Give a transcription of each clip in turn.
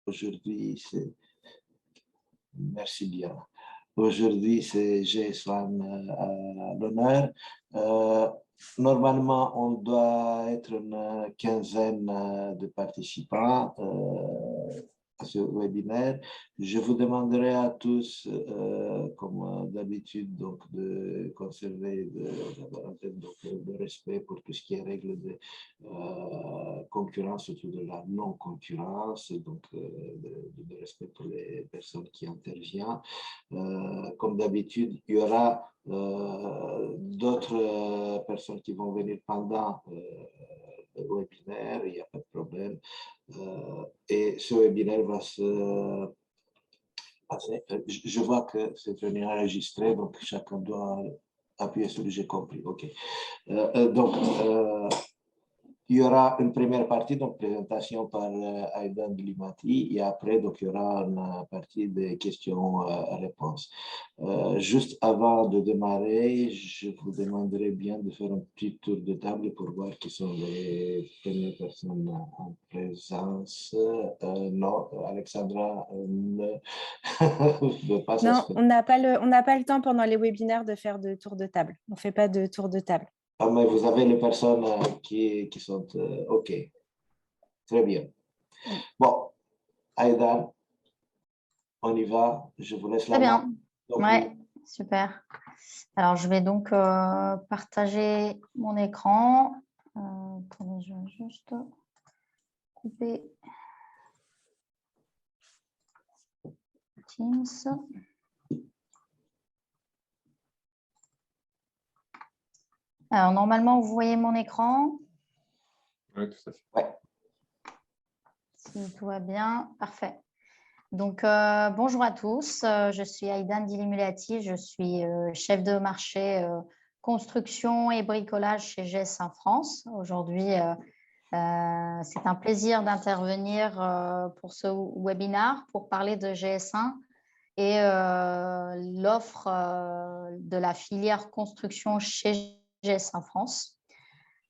Aujourd'hui, merci bien. Aujourd'hui, c'est GS1 à l'honneur. Normalement, on doit être une quinzaine de participants à ce webinaire. Je vous demanderai à tous, comme d'habitude, donc de conserver le respect pour tout ce qui est règles de concurrence, surtout de la non-concurrence, donc de respect pour les personnes qui interviennent. Comme d'habitude, il y aura d'autres personnes qui vont venir pendant le webinaire, il n'y a pas de problème. Et ce webinaire va se passer. Je vois que c'est venu enregistré, donc chacun doit appuyer sur le j'ai compris. OK. Donc, il y aura une première partie, donc présentation par Aidan Limati, et après, donc, il y aura une partie des questions-réponses. Juste avant de démarrer, je vous demanderai bien de faire un petit tour de table pour voir qui sont les premières personnes en présence. Non, Alexandra ne veut pas Non, s'exprimer. on n'a pas le temps pendant les webinaires de faire de tour de table. On ne fait pas de tour de table. Ah, mais vous avez les personnes qui sont OK. Très bien. Bon, Aidan, on y va. Je vous laisse la main. Ouais, super. Alors, je vais donc partager mon écran. Attendez, je vais juste couper Teams. Alors, normalement, vous voyez mon écran? Oui, tout à fait. Ouais. Si tout va bien, parfait. Donc, bonjour à tous. Je suis Aidan Dilimulati. Je suis chef de marché construction et bricolage chez GS1 France. Aujourd'hui, c'est un plaisir d'intervenir pour ce webinaire pour parler de GS1 et l'offre de la filière construction chez GS1 France.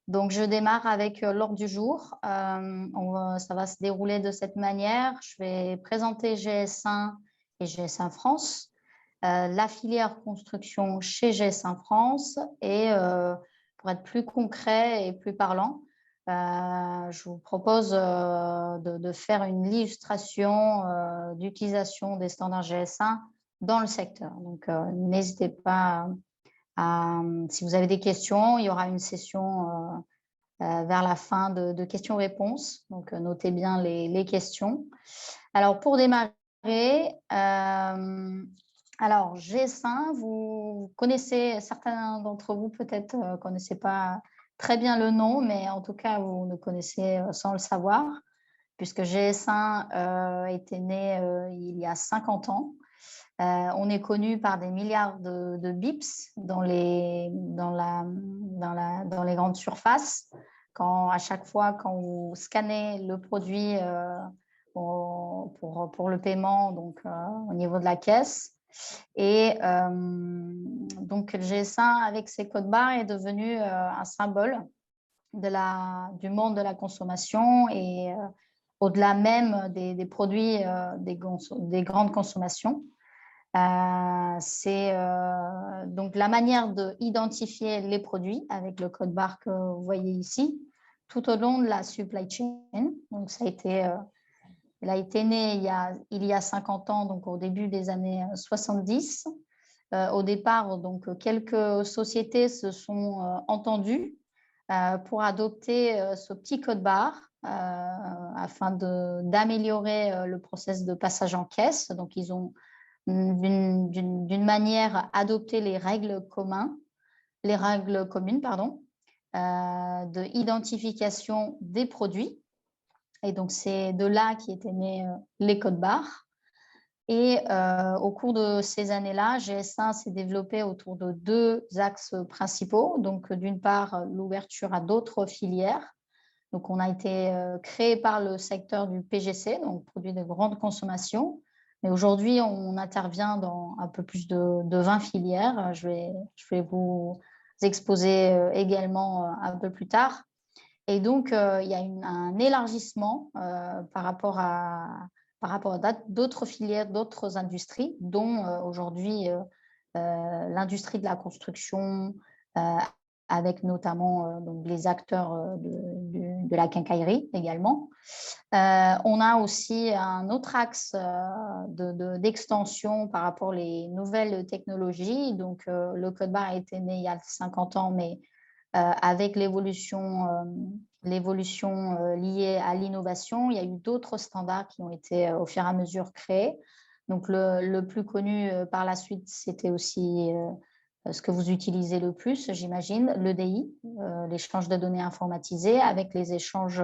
Donc, je démarre avec l'ordre du jour. Ça va se dérouler de cette manière. Je vais présenter GS1 et GS1 France, la filière construction chez GS1 France et pour être plus concret et plus parlant, je vous propose de faire une illustration d'utilisation des standards GS1 dans le secteur. Donc, n'hésitez pas si vous avez des questions, il y aura une session vers la fin de questions-réponses. Donc, notez bien les questions. Alors, pour démarrer, alors GS1, vous connaissez, certains d'entre vous peut-être ne connaissez pas très bien le nom, mais en tout cas, vous le connaissez sans le savoir, puisque GS1 était né il y a 50 ans. On est connu par des milliards de bips dans les grandes surfaces. À chaque fois, quand vous scannez le produit pour le paiement, donc au niveau de la caisse. Et donc, GS1, avec ses codes barres, est devenu un symbole du monde de la consommation et au-delà même des produits des grandes consommations. C'est donc la manière d'identifier les produits avec le code barre que vous voyez ici, tout au long de la supply chain. Donc, il a été né il y a 50 ans, donc au début des années 70. Au départ, donc, quelques sociétés se sont entendues pour adopter ce petit code barre afin d'améliorer le process de passage en caisse. Donc, ils ont d'une manière adopter les règles communes, de identification des produits. Et donc, c'est de là qu'étaient nés les codes barres. Et au cours de ces années-là, GS1 s'est développé autour de deux axes principaux. Donc, d'une part, l'ouverture à d'autres filières. Donc, on a été créé par le secteur du PGC, donc produits de grande consommation. Mais aujourd'hui, on intervient dans un peu plus de 20 filières. Je vais vous exposer également un peu plus tard. Et donc, il y a un élargissement par rapport à par rapport à d'autres filières, d'autres industries, dont aujourd'hui l'industrie de la construction, avec notamment donc les acteurs de la quincaillerie également. On a aussi un autre axe d'extension par rapport aux nouvelles technologies. Donc, le code barre a été né il y a 50 ans, mais avec l'évolution liée à l'innovation, il y a eu d'autres standards qui ont été au fur et à mesure créés. Donc, le plus connu par la suite, c'était aussi ce que vous utilisez le plus, j'imagine, l'EDI, l'échange de données informatisées, avec les échanges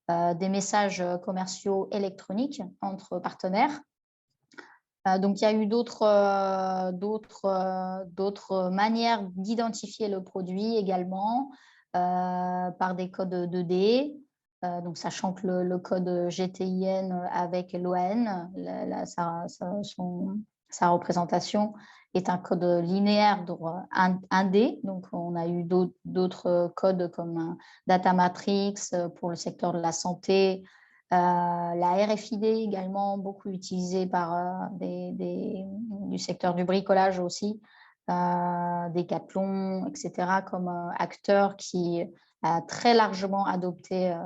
des messages commerciaux électroniques entre partenaires. Donc, il y a eu d'autres manières d'identifier le produit également par des codes 2D. Donc, sachant que le code GTIN avec l'ON, sa représentation est un code linéaire 1D. Donc, on a eu d'autres codes comme Data Matrix pour le secteur de la santé, la RFID également, beaucoup utilisée par du secteur du bricolage aussi, Decathlon, etc., comme acteurs qui a très largement adopté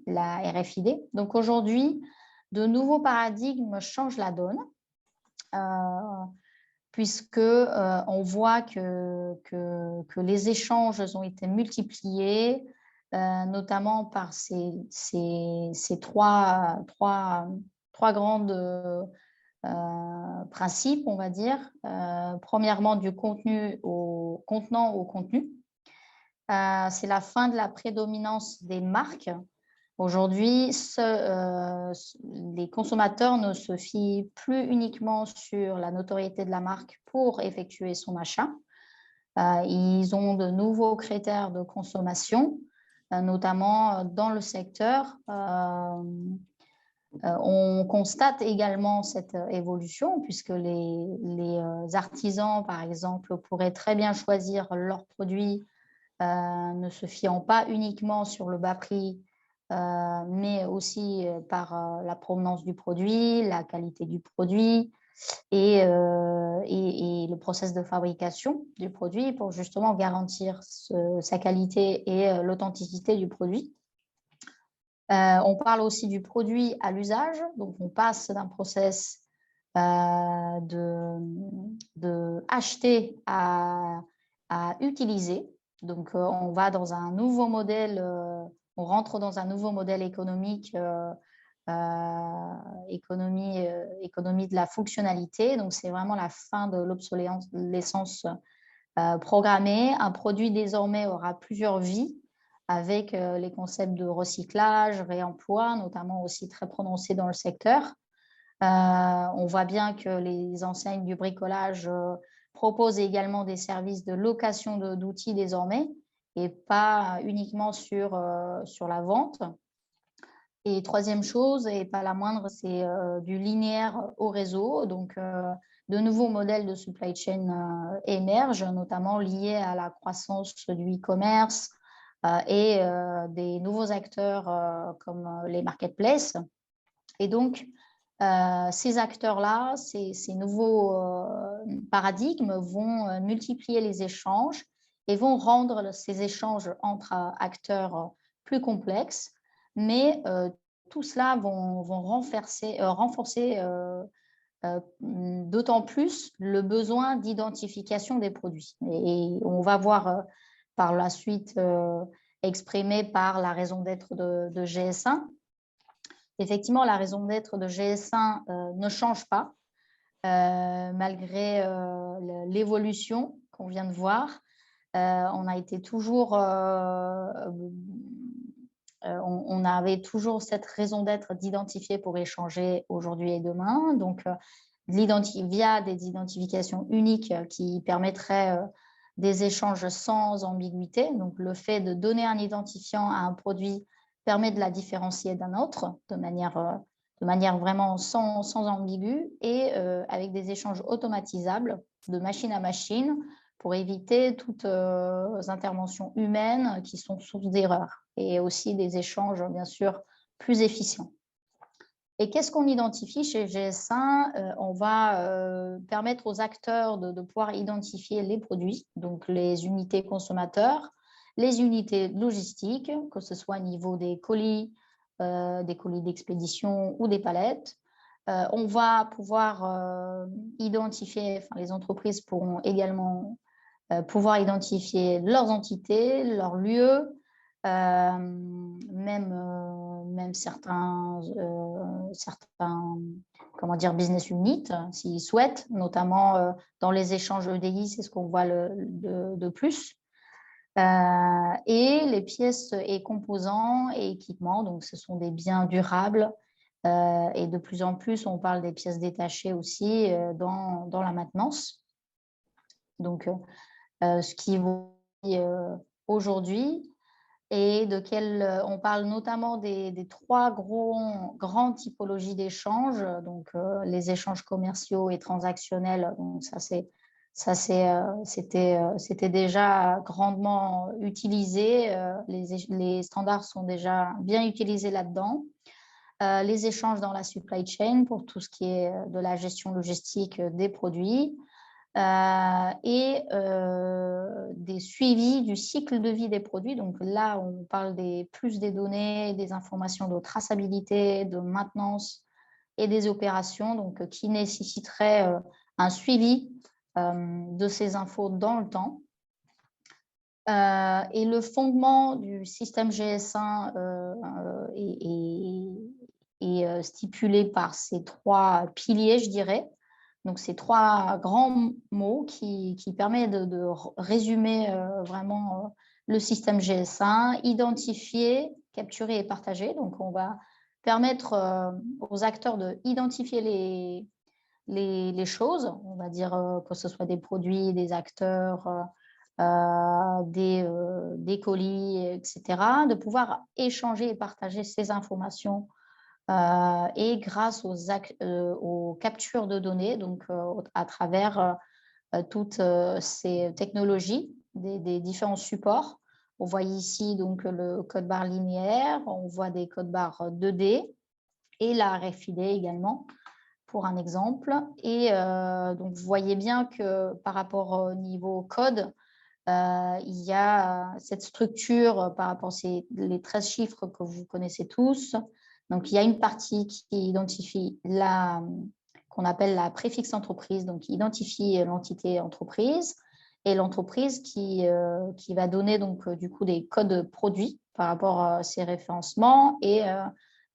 la RFID. Donc aujourd'hui, de nouveaux paradigmes changent la donne, puisque on voit que les échanges ont été multipliés, notamment par ces trois grandes principes, on va dire. Premièrement, du contenu au contenant au contenu. C'est la fin de la prédominance des marques. Aujourd'hui, les consommateurs ne se fient plus uniquement sur la notoriété de la marque pour effectuer son achat. Ils ont de nouveaux critères de consommation, notamment dans le secteur. On constate également cette évolution puisque les artisans, par exemple, pourraient très bien choisir leurs produits ne se fiant pas uniquement sur le bas prix, mais aussi par la provenance du produit, la qualité du produit et le process de fabrication du produit pour justement garantir sa qualité et l'authenticité du produit. On parle aussi du produit à l'usage, donc on passe d'un process de acheter à utiliser. Donc on va dans un nouveau modèle, on rentre dans un nouveau modèle économique, économie de la fonctionnalité. Donc c'est vraiment la fin de l'obsolescence programmée. Un produit désormais aura plusieurs vies, avec les concepts de recyclage, réemploi, notamment aussi très prononcés dans le secteur. On voit bien que les enseignes du bricolage proposent également des services de location d'outils désormais, et pas uniquement sur la vente. Et troisième chose, et pas la moindre, c'est du linéaire au réseau. Donc, de nouveaux modèles de supply chain émergent, notamment liés à la croissance du e-commerce, et des nouveaux acteurs comme les marketplaces. Et donc, ces acteurs-là, ces nouveaux paradigmes vont multiplier les échanges et vont rendre ces échanges entre acteurs plus complexes, mais tout cela vont renforcer d'autant plus le besoin d'identification des produits. Et on va voir par la suite exprimé par la raison d'être de GS1. Effectivement, la raison d'être de GS1 ne change pas, malgré l'évolution qu'on vient de voir. On avait toujours cette raison d'être d'identifier pour échanger aujourd'hui et demain. Donc, via des identifications uniques qui permettraient des échanges sans ambiguïté. Donc, le fait de donner un identifiant à un produit permet de la différencier d'un autre de manière vraiment sans ambigu, et avec des échanges automatisables de machine à machine pour éviter toutes interventions humaines qui sont source d'erreurs, et aussi des échanges bien sûr plus efficients. Et qu'est-ce qu'on identifie chez GS1? On va permettre aux acteurs de pouvoir identifier les produits, donc les unités consommateurs, les unités logistiques, que ce soit au niveau des colis d'expédition ou des palettes. On va pouvoir identifier, enfin, les entreprises pourront également pouvoir identifier leurs entités, leurs lieux, même certains comment dire, business units, s'ils souhaitent, notamment dans les échanges EDI, c'est ce qu'on voit de plus. Et les pièces et composants et équipements, donc ce sont des biens durables. Et de plus en plus, on parle des pièces détachées aussi dans la maintenance. Donc, ce qui vaut aujourd'hui et on parle notamment des trois grandes typologies d'échanges, donc les échanges commerciaux et transactionnels. Donc c'était déjà grandement utilisé. Les standards sont déjà bien utilisés là-dedans. Les échanges dans la supply chain pour tout ce qui est de la gestion logistique des produits. Et des suivis du cycle de vie des produits. Donc là, on parle plus des données, des informations de traçabilité, de maintenance et des opérations, donc qui nécessiteraient un suivi de ces infos dans le temps. Et le fondement du système GS1 est stipulé par ces trois piliers, je dirais. Donc, ces trois grands mots qui permettent de résumer vraiment le système GS1, identifier, capturer et partager. Donc, on va permettre aux acteurs d'identifier les choses, on va dire que ce soit des produits, des acteurs, des colis, etc., de pouvoir échanger et partager ces informations et grâce aux captures de données, donc à travers toutes ces technologies des différents supports. On voit ici donc le code barre linéaire, on voit des codes barres 2D et la RFID également, pour un exemple. Et donc, vous voyez bien que par rapport au niveau code, il y a cette structure par rapport les 13 chiffres que vous connaissez tous. Donc, il y a une partie qui identifie qu'on appelle la préfixe entreprise, donc qui identifie l'entité entreprise, et l'entreprise qui va donner donc du coup des codes produits par rapport à ces référencements. Et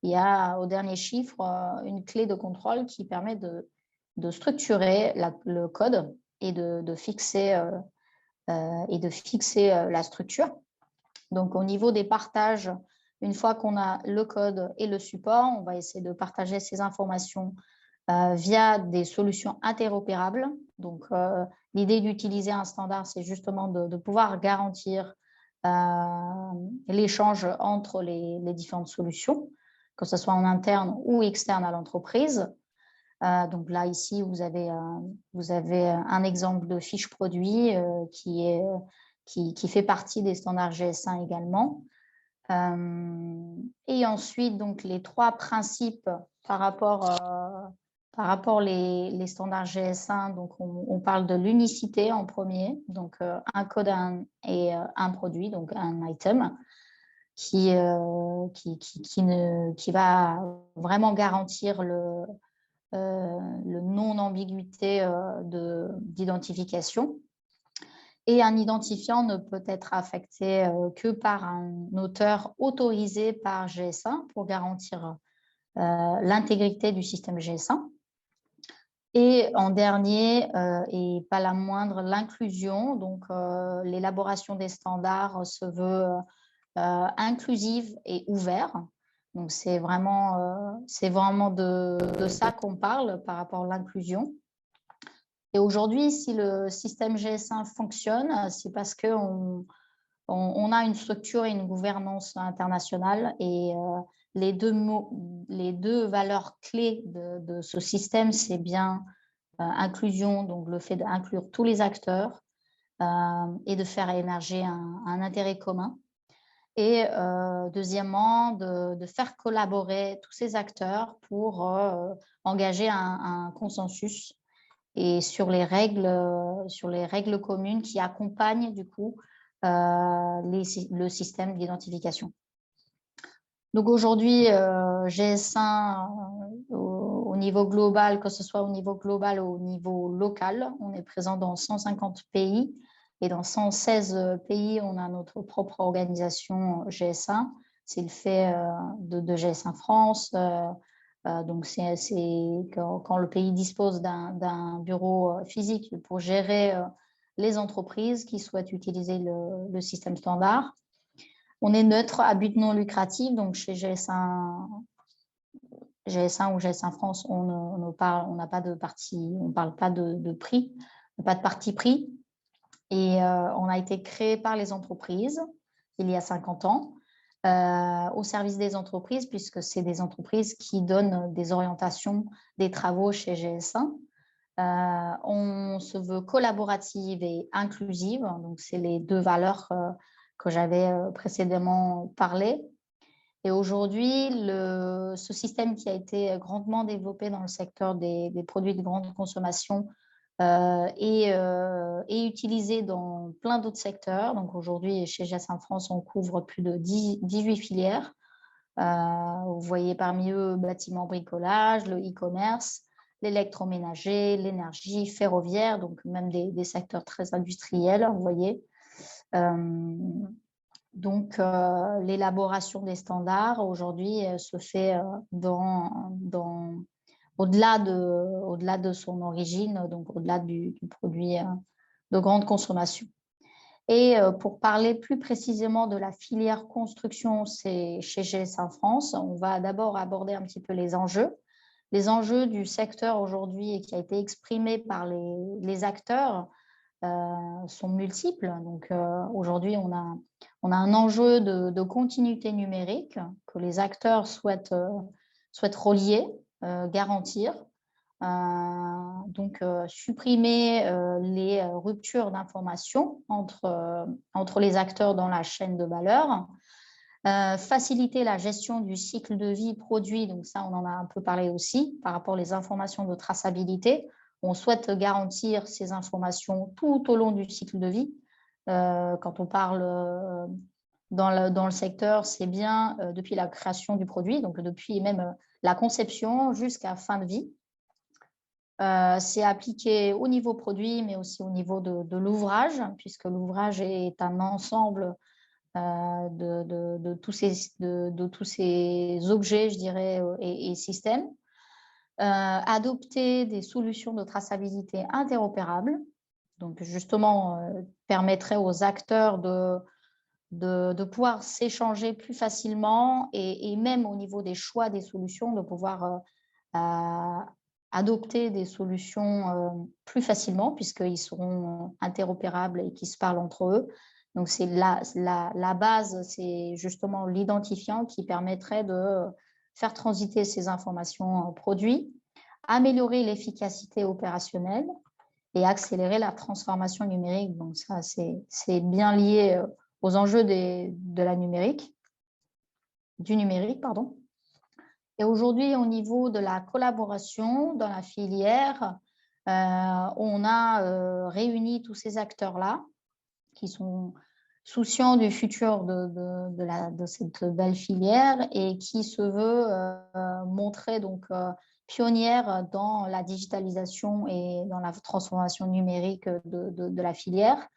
il y a au dernier chiffre une clé de contrôle qui permet de structurer le code et de fixer la structure. Donc, au niveau des partages, une fois qu'on a le code et le support, on va essayer de partager ces informations via des solutions interopérables. Donc, l'idée d'utiliser un standard, c'est justement de pouvoir garantir l'échange entre les différentes solutions, que ce soit en interne ou externe à l'entreprise. Donc là, ici, vous avez un exemple de fiche produit qui fait partie des standards GS1 également. Et ensuite, donc, les trois principes par rapport les standards GS1, donc on parle de l'unicité en premier, donc un code et un produit, donc un item, qui va vraiment garantir le non-ambiguïté d'identification. Et un identifiant ne peut être affecté que par un auteur autorisé par GS1 pour garantir l'intégrité du système GS1. Et en dernier, et pas la moindre, l'inclusion. Donc, l'élaboration des standards se veut inclusive et ouverte. Donc, c'est vraiment de ça qu'on parle par rapport à l'inclusion. Et aujourd'hui, si le système GS1 fonctionne, c'est parce qu'on a une structure et une gouvernance internationale. Et les deux valeurs clés de ce système, c'est bien inclusion, donc le fait d'inclure tous les acteurs et de faire émerger un intérêt commun. Et deuxièmement, de faire collaborer tous ces acteurs pour engager un consensus et sur les règles communes qui accompagnent du coup le système d'identification. Donc aujourd'hui, GS1 au niveau global, que ce soit au niveau global ou au niveau local, on est présent dans 150 pays et dans 116 pays, on a notre propre organisation GS1. C'est le fait de GS1 France. Donc, c'est quand le pays dispose d'un bureau physique pour gérer les entreprises qui souhaitent utiliser le système standard. On est neutre à but non lucratif, donc chez GS1 ou GS1 France, on n'a pas de parti, on ne parle pas de prix, pas de parti pris. Et on a été créé par les entreprises il y a 50 ans au service des entreprises, puisque c'est des entreprises qui donnent des orientations des travaux chez GS1. On se veut collaborative et inclusive, donc c'est les deux valeurs que j'avais précédemment parlé. Et aujourd'hui, ce système qui a été grandement développé dans le secteur des produits de grande consommation est utilisé dans plein d'autres secteurs. Donc aujourd'hui, chez GS1 France, on couvre plus de 18 filières. Vous voyez parmi eux bâtiment, bricolage, le e-commerce, l'électroménager, l'énergie, ferroviaire, donc même des secteurs très industriels, vous voyez. Donc, l'élaboration des standards aujourd'hui se fait au-delà de son origine, donc au-delà du produit de grande consommation. Et pour parler plus précisément de la filière construction, c'est chez GS1 France, on va d'abord aborder un petit peu les enjeux. Les enjeux du secteur aujourd'hui qui a été exprimé par les acteurs sont multiples. Donc aujourd'hui, on a un enjeu de continuité numérique que les acteurs souhaitent relier, garantir. Donc, supprimer les ruptures d'information entre les acteurs dans la chaîne de valeur, faciliter la gestion du cycle de vie produit, donc ça, on en a un peu parlé aussi, par rapport aux informations de traçabilité. On souhaite garantir ces informations tout au long du cycle de vie. Quand on parle dans le secteur, c'est bien depuis la création du produit, donc depuis même la conception jusqu'à fin de vie. C'est appliqué au niveau produit, mais aussi au niveau de l'ouvrage, puisque l'ouvrage est un ensemble de tous ces objets, je dirais, et systèmes. Adopter des solutions de traçabilité interopérables, donc justement permettrait aux acteurs de pouvoir s'échanger plus facilement et même au niveau des choix des solutions, de pouvoir adopter des solutions plus facilement puisqu'ils seront interopérables et qu'ils se parlent entre eux. Donc, c'est la base, c'est justement l'identifiant qui permettrait de faire transiter ces informations produits, améliorer l'efficacité opérationnelle et accélérer la transformation numérique. Donc, ça, c'est bien lié aux enjeux du numérique, pardon. Et aujourd'hui, au niveau de la collaboration dans la filière, on a réuni tous ces acteurs-là qui sont souciants du futur de cette belle filière et qui se veut montrer donc pionnière dans la digitalisation et dans la transformation numérique de la filière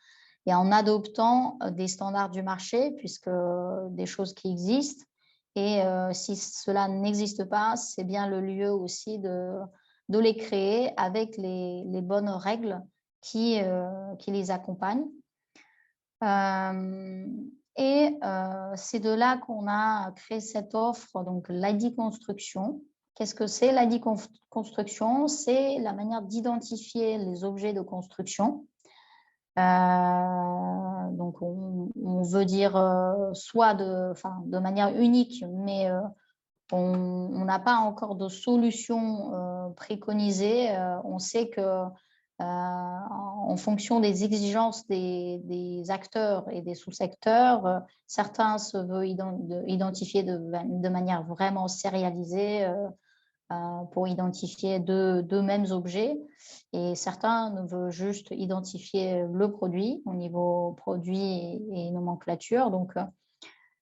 et en adoptant des standards du marché, puisque des choses qui existent. Et si cela n'existe pas, c'est bien le lieu aussi de les créer avec les bonnes règles qui les accompagnent. C'est de là qu'on a créé cette offre, donc l'ID Construction. Qu'est-ce que c'est l'ID Construction? C'est la manière d'identifier les objets de construction. Donc, on veut dire soit de manière unique, mais on n'a pas encore de solution préconisée. On sait que en fonction des exigences des acteurs et des sous-secteurs. Certains se veulent identifier de manière vraiment sérialisée pour identifier deux mêmes objets, et certains ne veulent juste identifier le produit au niveau produit et nomenclature. Donc,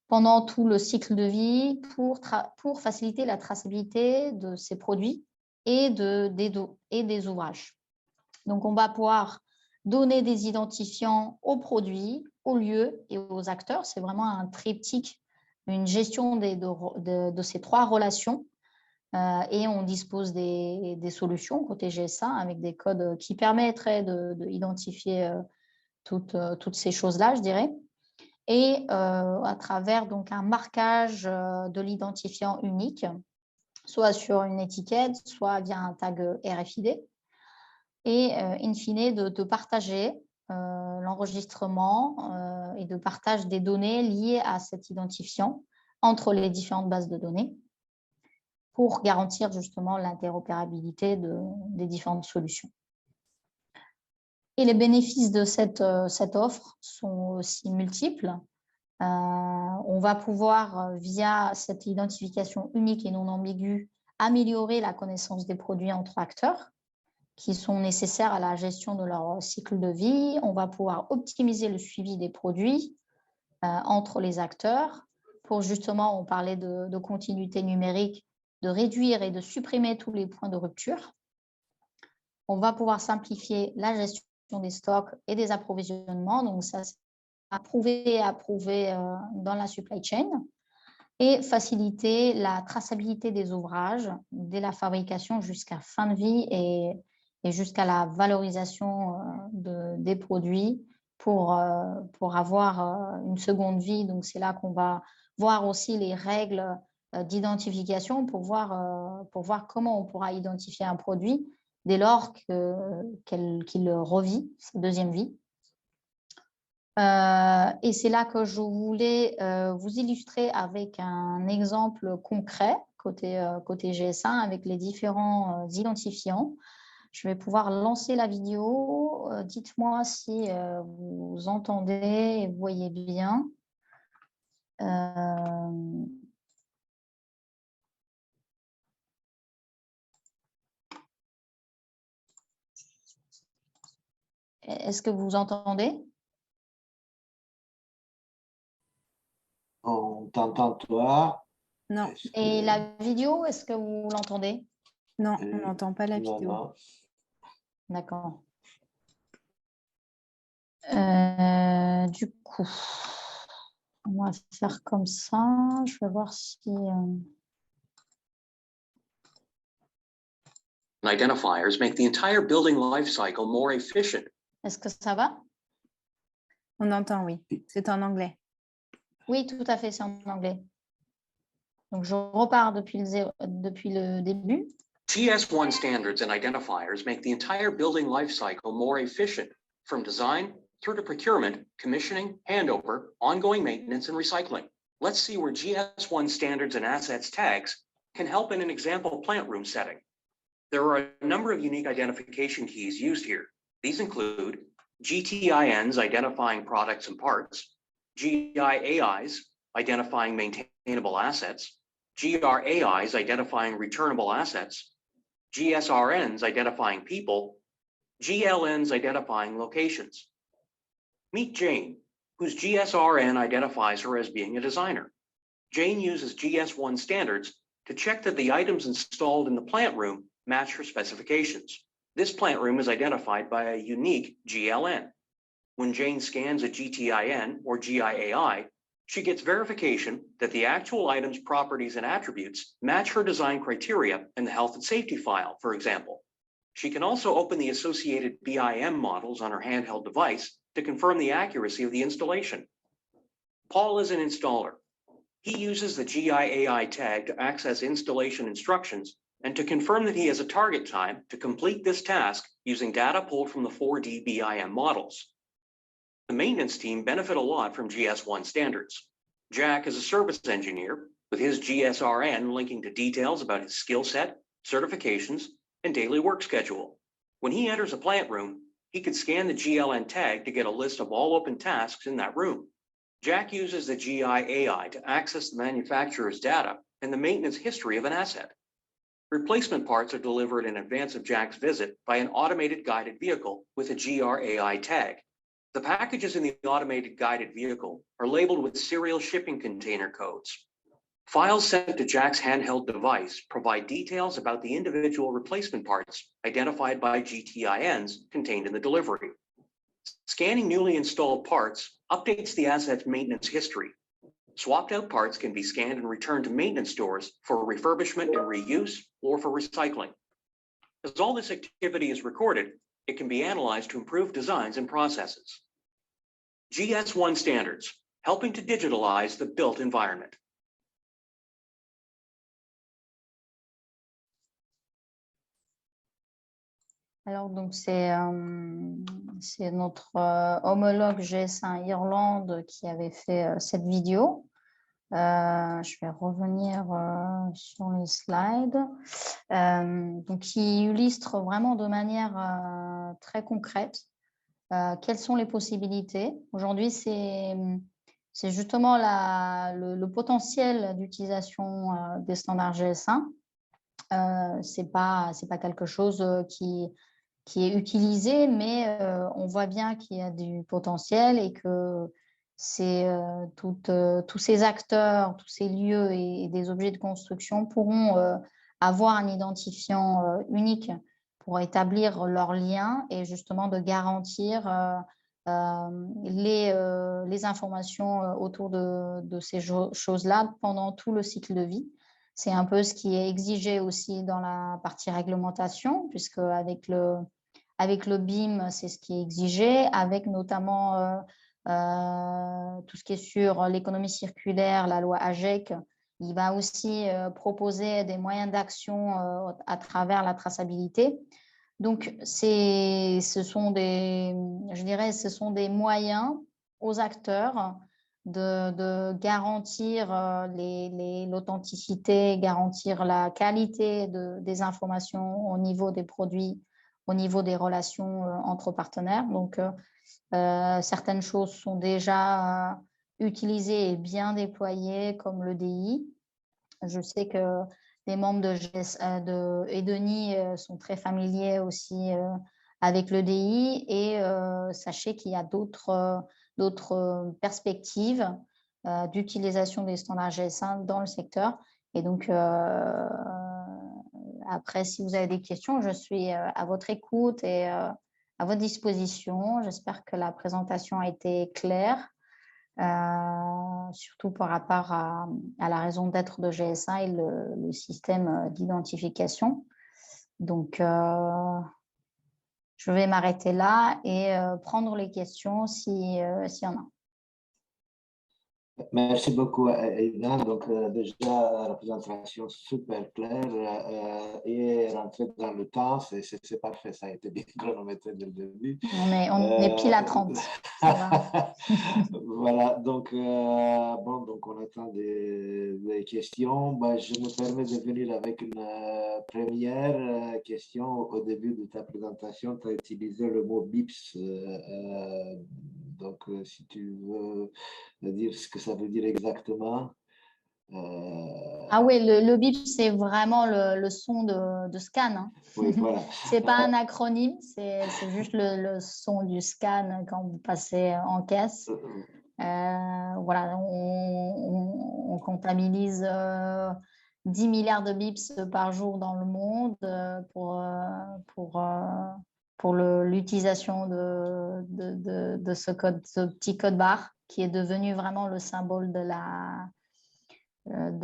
pendant tout le cycle de vie, pour faciliter la traçabilité de ces produits et des ouvrages. Donc, on va pouvoir donner des identifiants aux produits, aux lieux et aux acteurs. C'est vraiment un triptyque, une gestion de ces trois relations. Et on dispose des solutions côté GS1 avec des codes qui permettraient d'identifier toutes ces choses-là, je dirais. Et à travers donc un marquage de l'identifiant unique, soit sur une étiquette, soit via un tag RFID. Et in fine, de partager l'enregistrement et de partage des données liées à cet identifiant entre les différentes bases de données pour garantir justement l'interopérabilité des différentes solutions. Et les bénéfices de cette offre sont aussi multiples. On va pouvoir, via cette identification unique et non ambiguë, améliorer la connaissance des produits entre acteurs qui sont nécessaires à la gestion de leur cycle de vie. On va pouvoir optimiser le suivi des produits entre les acteurs pour justement, on parlait de continuité numérique, de réduire et de supprimer tous les points de rupture. On va pouvoir simplifier la gestion des stocks et des approvisionnements. Donc, ça, c'est approuvé dans la supply chain. Et faciliter la traçabilité des ouvrages dès la fabrication jusqu'à fin de vie et jusqu'à la valorisation des produits pour avoir une seconde vie. Donc, c'est là qu'on va voir aussi les règles d'identification pour voir comment on pourra identifier un produit dès lors qu'il revit sa deuxième vie. Et c'est là que je voulais vous illustrer avec un exemple concret côté GS1 avec les différents identifiants. Je vais pouvoir lancer la vidéo. Dites-moi si vous entendez et vous voyez bien. Est-ce que vous entendez? On t'entend toi. Non. Et la vidéo, est-ce que vous l'entendez? Non, on n'entend pas la vidéo. Non. D'accord. Du coup, on va faire comme ça. Je vais voir si... Identifiers make the entire building life cycle more efficient. Est-ce que ça va? On entend, oui. C'est en anglais. Oui, tout à fait, c'est en anglais. Donc, je repars depuis le début. GS1 standards and identifiers make the entire building life cycle more efficient, from design through to procurement, commissioning, handover, ongoing maintenance, and recycling. Let's see where GS1 standards and assets tags can help in an example plant room setting. There are a number of unique identification keys used here. These include GTINs identifying products and parts, GIAIs identifying maintainable assets, GRAIs identifying returnable assets, GSRNs identifying people, GLNs identifying locations. Meet Jane, whose GSRN identifies her as being a designer. Jane uses GS1 standards to check that the items installed in the plant room match her specifications. This plant room is identified by a unique GLN. When Jane scans a GTIN or GIAI, she gets verification that the actual item's properties and attributes match her design criteria in the health and safety file, for example. She can also open the associated BIM models on her handheld device to confirm the accuracy of the installation. Paul is an installer. He uses the GIAI tag to access installation instructions and to confirm that he has a target time to complete this task using data pulled from the 4D BIM models. The maintenance team benefit a lot from GS1 standards. Jack is a service engineer with his GSRN linking to details about his skill set, certifications, and daily work schedule. When he enters a plant room, he could scan the GLN tag to get a list of all open tasks in that room. Jack uses the GI AI to access the manufacturer's data and the maintenance history of an asset. Replacement parts are delivered in advance of Jack's visit by an automated guided vehicle with a GRAI tag. The packages in the automated guided vehicle are labeled with serial shipping container codes. Files sent to Jack's handheld device provide details about the individual replacement parts identified by GTINs contained in the delivery. Scanning newly installed parts updates the asset's maintenance history. Swapped out parts can be scanned and returned to maintenance stores for refurbishment and reuse or for recycling. As all this activity is recorded, it can be analyzed to improve designs and processes. GS1 standards, helping to digitalize the built environment. Alors, donc, c'est notre homologue GS1 Irlande qui avait fait cette vidéo. Je vais revenir sur les slides. Donc, qui illustre vraiment de manière très concrète quelles sont les possibilités. Aujourd'hui, c'est justement le potentiel d'utilisation des standards GS1. C'est pas quelque chose qui est utilisé, mais on voit bien qu'il y a du potentiel et que tous ces acteurs, tous ces lieux et des objets de construction pourront avoir un identifiant unique pour établir leurs liens et justement de garantir les informations autour de ces choses-là pendant tout le cycle de vie. C'est un peu ce qui est exigé aussi dans la partie réglementation, puisque avec le BIM, c'est ce qui est exigé, avec notamment tout ce qui est sur l'économie circulaire, la loi AGEC. Il va aussi proposer des moyens d'action à travers la traçabilité. Donc, ce sont des moyens aux acteurs de garantir l'authenticité, garantir la qualité des informations au niveau des produits, au niveau des relations entre partenaires. Donc, certaines choses sont déjà utilisées et bien déployées, comme le DI. Je sais que les membres de EDENI sont très familiers aussi avec le DI et sachez qu'il y a d'autres perspectives d'utilisation des standards GS1 dans le secteur. Et donc, après, si vous avez des questions, je suis à votre écoute et à votre disposition. J'espère que la présentation a été claire, surtout par rapport à la raison d'être de GS1 et le système d'identification. Donc, je vais m'arrêter là et prendre les questions s'il y en a. Merci beaucoup, Aidan. Donc, déjà, la présentation super claire et rentrée dans le temps, c'est parfait, ça a été bien chronométré dès le début. On est pile à 30. Ça va. Voilà, donc, donc on attend des questions. Je me permets de venir avec une première question. Au début de ta présentation, tu as utilisé le mot BIPS. Donc, si tu veux dire ce que ça veut dire exactement. Ah oui, le BIP, c'est vraiment le son de scan. Hein. Oui, voilà. Ce n'est pas un acronyme, c'est juste le son du scan quand vous passez en caisse. Voilà, on comptabilise 10 milliards de bips par jour dans le monde pour l'utilisation de ce petit code barre qui est devenu vraiment le symbole de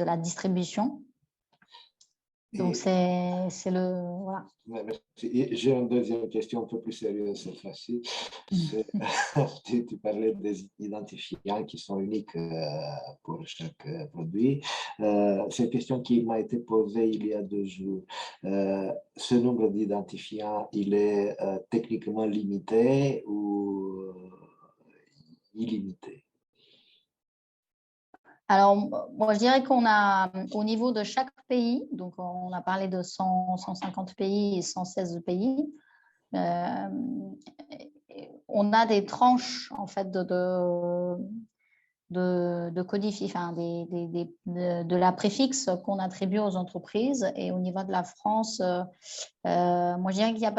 la distribution. Donc, c'est le… Voilà. J'ai une deuxième question un peu plus sérieuse cette fois-ci. Tu parlais des identifiants qui sont uniques pour chaque produit. C'est une question qui m'a été posée il y a 2 jours. Ce nombre d'identifiants, il est techniquement limité ou illimité? Alors, moi, je dirais qu'on a, au niveau de chaque pays, donc on a parlé de 150 pays et 116 pays, on a des tranches en fait de codifier, enfin, de la préfixe qu'on attribue aux entreprises. Et au niveau de la France, moi, je dirais qu'il n'y a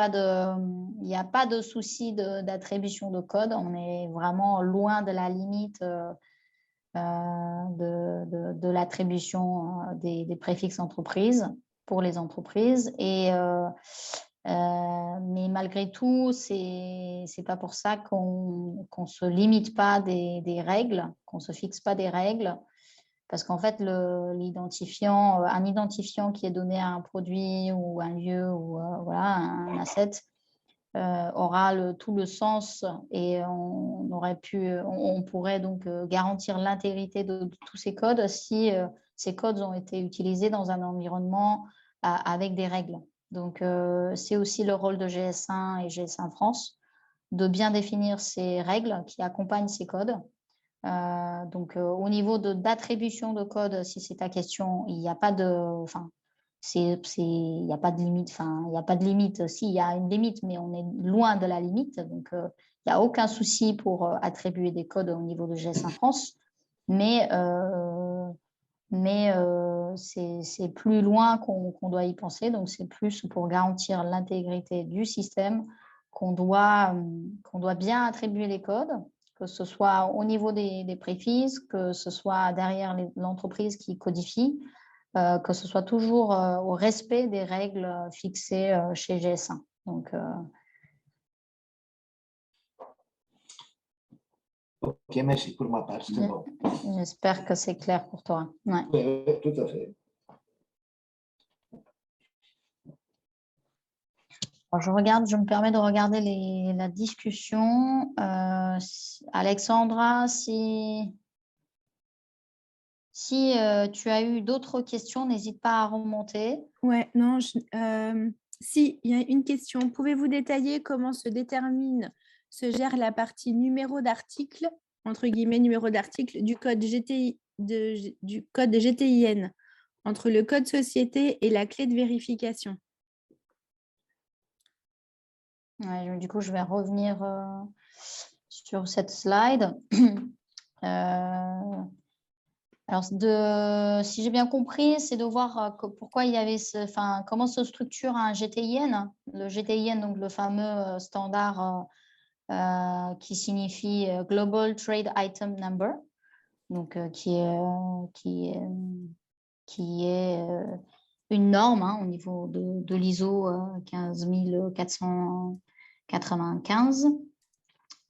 pas de souci d'attribution de code. On est vraiment loin de la limite de l'attribution des préfixes entreprises pour les entreprises. Mais malgré tout, c'est pas pour ça qu'on se limite pas des règles, qu'on se fixe pas des règles, parce qu'en fait, un identifiant qui est donné à un produit ou un lieu ou voilà, un asset aura tout le sens, et on pourrait donc garantir l'intégrité de tous ces codes si ces codes ont été utilisés dans un environnement avec des règles. Donc, c'est aussi le rôle de GS1 et GS1 France de bien définir ces règles qui accompagnent ces codes. Donc, au niveau d'attribution de code, si c'est ta question, il n'y a pas de limite. Enfin, il n'y a pas de limite. Si, il y a une limite, mais on est loin de la limite. Donc, il n'y a aucun souci pour attribuer des codes au niveau de GS1 France. Mais c'est plus loin qu'on doit y penser. Donc, c'est plus pour garantir l'intégrité du système qu'on doit bien attribuer les codes, que ce soit au niveau des préfixes, que ce soit derrière l'entreprise qui codifie, que ce soit toujours au respect des règles fixées chez GS1. Donc, Ok, merci pour ma part, c'est bon. j'espère que c'est clair pour toi. Ouais. Oui, tout à fait. Alors, je me permets de regarder la discussion. Alexandra, si tu as eu d'autres questions, n'hésite pas à remonter. Ouais, non, si, il y a une question. Pouvez-vous détailler comment se gère la partie numéro d'article, entre guillemets, numéro d'article du code du code GTIN entre le code société et la clé de vérification? Ouais, du coup, je vais revenir sur cette slide. Alors, si j'ai bien compris, c'est de voir pourquoi il y avait comment se structure un GTIN. Le GTIN, donc le fameux standard qui signifie Global Trade Item Number, donc qui est une norme au niveau de l'ISO 15495.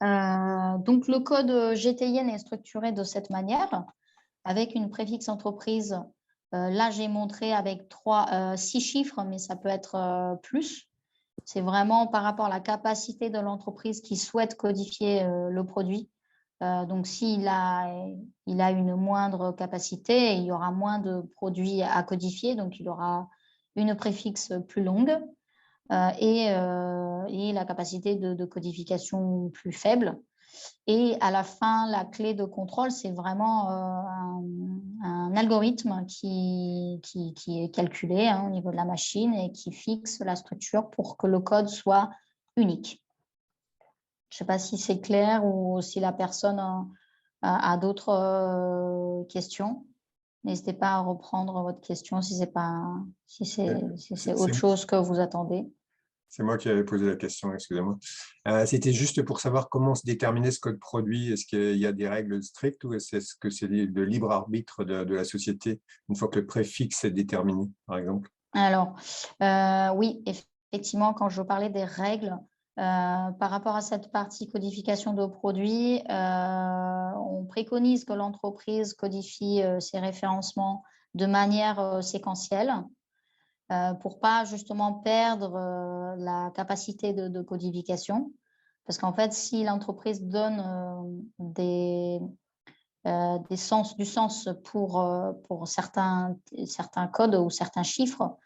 Donc, le code GTIN est structuré de cette manière, avec une préfixe entreprise. Là, j'ai montré avec 6 chiffres, mais ça peut être plus. C'est vraiment par rapport à la capacité de l'entreprise qui souhaite codifier le produit. Donc, s'il a une moindre capacité, il y aura moins de produits à codifier, donc il aura une préfixe plus longue et la capacité de codification plus faible. Et à la fin, la clé de contrôle, c'est vraiment un algorithme qui est calculé au niveau de la machine et qui fixe la structure pour que le code soit unique. Je ne sais pas si c'est clair ou si la personne a d'autres questions. N'hésitez pas à reprendre votre question si c'est autre chose que vous attendez. C'est moi qui avais posé la question, excusez-moi. C'était juste pour savoir comment se déterminer ce code produit. Est-ce qu'il y a des règles strictes ou est-ce que c'est de libre arbitre de la société une fois que le préfixe est déterminé, par exemple? Alors, oui, effectivement, quand je parlais des règles, par rapport à cette partie codification de produits, on préconise que l'entreprise codifie ses référencements de manière séquentielle pour pas justement perdre la capacité de codification. Parce qu'en fait, si l'entreprise donne du sens pour certains codes ou certains chiffres,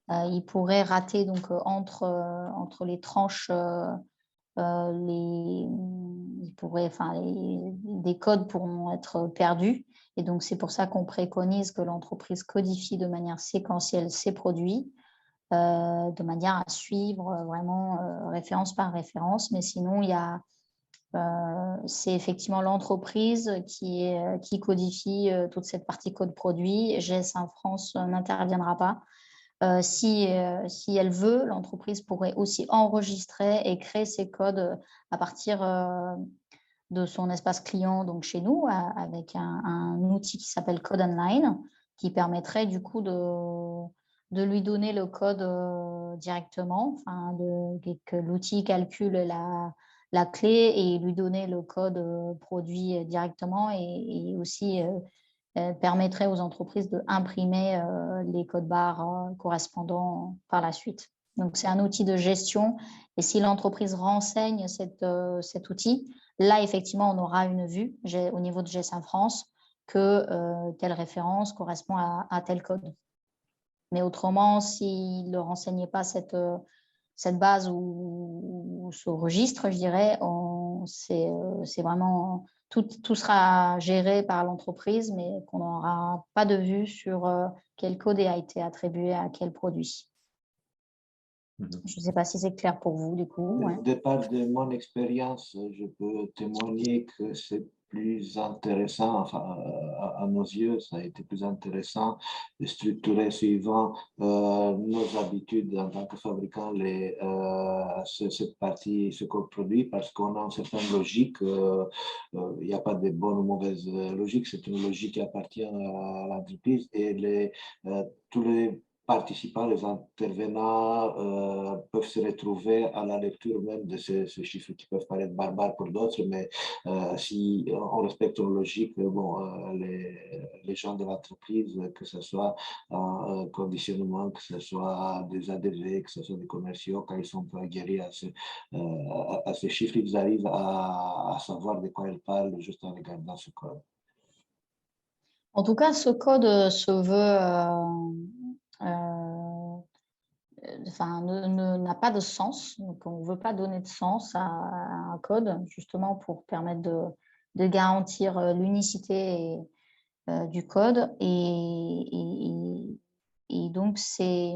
il pourrait rater donc entre les tranches, des codes pourront être perdus. Et donc, c'est pour ça qu'on préconise que l'entreprise codifie de manière séquentielle ses produits de manière à suivre vraiment référence par référence. Mais sinon, c'est effectivement l'entreprise qui codifie toute cette partie code produit. GS1 France n'interviendra pas. Si elle veut, l'entreprise pourrait aussi enregistrer et créer ses codes à partir de son espace client, donc chez nous, avec un outil qui s'appelle Code Online, qui permettrait du coup de lui donner le code directement, que l'outil calcule la clé et lui donner le code produit directement et aussi permettrait aux entreprises d'imprimer les codes barres correspondants par la suite. Donc, c'est un outil de gestion et si l'entreprise renseigne cet outil, là, effectivement, on aura une vue au niveau de GS1 France que telle référence correspond à tel code. Mais autrement, s'il ne renseignait pas cette base ou ce registre, je dirais, c'est vraiment tout sera géré par l'entreprise, mais qu'on n'aura pas de vue sur quel code a été attribué à quel produit. Je ne sais pas si c'est clair pour vous, du coup. Ouais. De part de mon expérience, je peux témoigner que c'est plus intéressant, enfin, à nos yeux, ça a été plus intéressant de structurer suivant nos habitudes en tant que fabricant cette partie, ce code produit, parce qu'on a une certaine logique. Il n'y a pas de bonne ou mauvaise logique, c'est une logique qui appartient à l'entreprise et tous les participants, les intervenants peuvent se retrouver à la lecture même de ces chiffres qui peuvent paraître barbares pour d'autres, mais si on respecte une logique, les gens de l'entreprise, que ce soit un conditionnement, que ce soit des ADV, que ce soit des commerciaux, quand ils sont peu aguerris à ces chiffres, ils arrivent à savoir de quoi ils parlent juste en regardant ce code. En tout cas, ce code se veut n'a pas de sens. Donc, on ne veut pas donner de sens à un code, justement pour permettre de garantir l'unicité du code. Et donc, c'est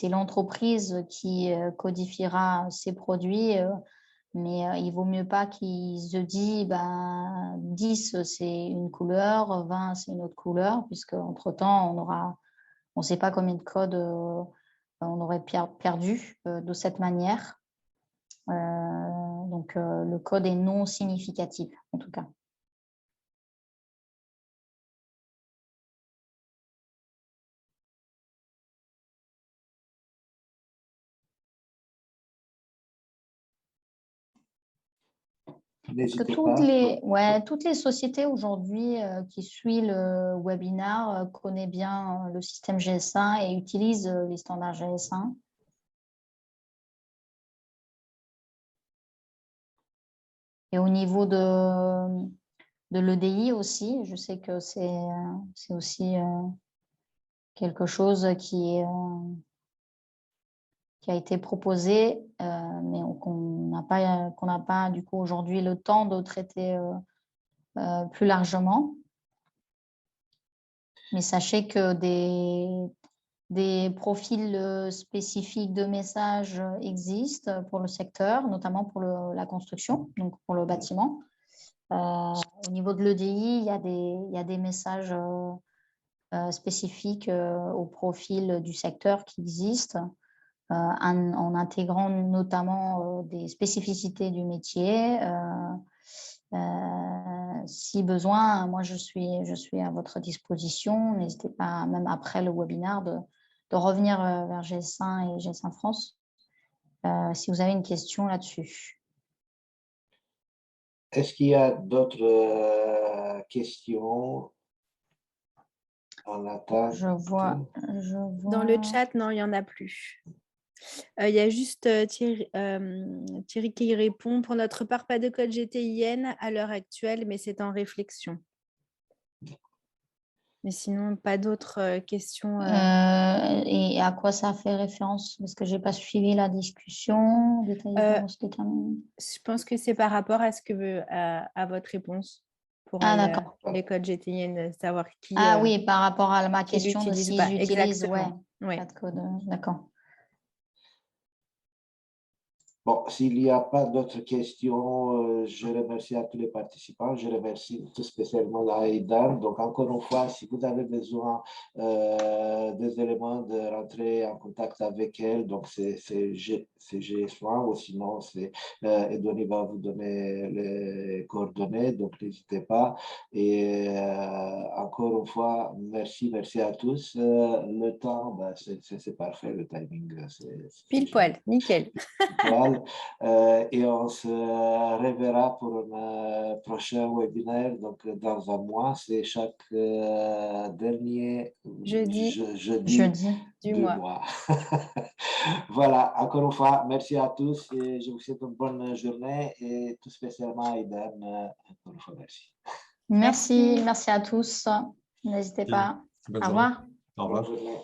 l'entreprise qui codifiera ses produits, mais il vaut mieux pas qu'ils se disent 10 c'est une couleur, 20 c'est une autre couleur, puisque entre-temps, on ne sait pas combien de codes on aurait perdu de cette manière. Donc, le code est non significatif, en tout cas. Parce que toutes les sociétés aujourd'hui qui suivent le webinaire connaissent bien le système GS1 et utilisent les standards GS1. Et au niveau de l'EDI aussi, je sais que c'est aussi quelque chose qui a été proposé, mais qu'on n'a pas du coup aujourd'hui le temps de traiter plus largement. Mais sachez que des profils spécifiques de messages existent pour le secteur, notamment pour la construction, donc pour le bâtiment. Au niveau de l'EDI, il y a des messages spécifiques au profil du secteur qui existent, en intégrant notamment des spécificités du métier. Si besoin, moi je suis à votre disposition. N'hésitez pas, même après le webinaire, de revenir vers GS1 et GS1 France si vous avez une question là-dessus. Est-ce qu'il y a d'autres questions en attente? Je vois. Dans le chat, non, il n'y en a plus. Il y a juste Thierry qui répond. Pour notre part, pas de code GTIN à l'heure actuelle, mais c'est en réflexion. Mais sinon, pas d'autres questions. Et à quoi ça fait référence? Parce que je n'ai pas suivi la discussion. Je pense que c'est par rapport à votre réponse. pour Ah, les, d'accord. les codes GTN, savoir qui, Ah oui, par rapport à ma qui question de l'utilise si pas. j'utilise, ouais, Exactement. Oui. pas de code. D'accord. Bon, s'il n'y a pas d'autres questions, je remercie à tous les participants. Je remercie tout spécialement à Aidan. Donc, encore une fois, si vous avez besoin des éléments de rentrer en contact avec elle, donc c'est GS1 ou sinon, Edouard va vous donner les coordonnées, donc n'hésitez pas. Et encore une fois, merci à tous. Le temps, ben, c'est parfait, le timing. Pile poil, nickel. Voilà. Et on se reverra pour un prochain webinaire. Donc, dans un mois, c'est chaque dernier Jeudi jeudi Du du mois. mois. Voilà, encore une fois, merci à tous et je vous souhaite une bonne journée et tout spécialement à Aidan. Encore une fois, merci. Merci à tous. N'hésitez pas. Bonne Au journée. revoir. Au revoir. Bonne journée.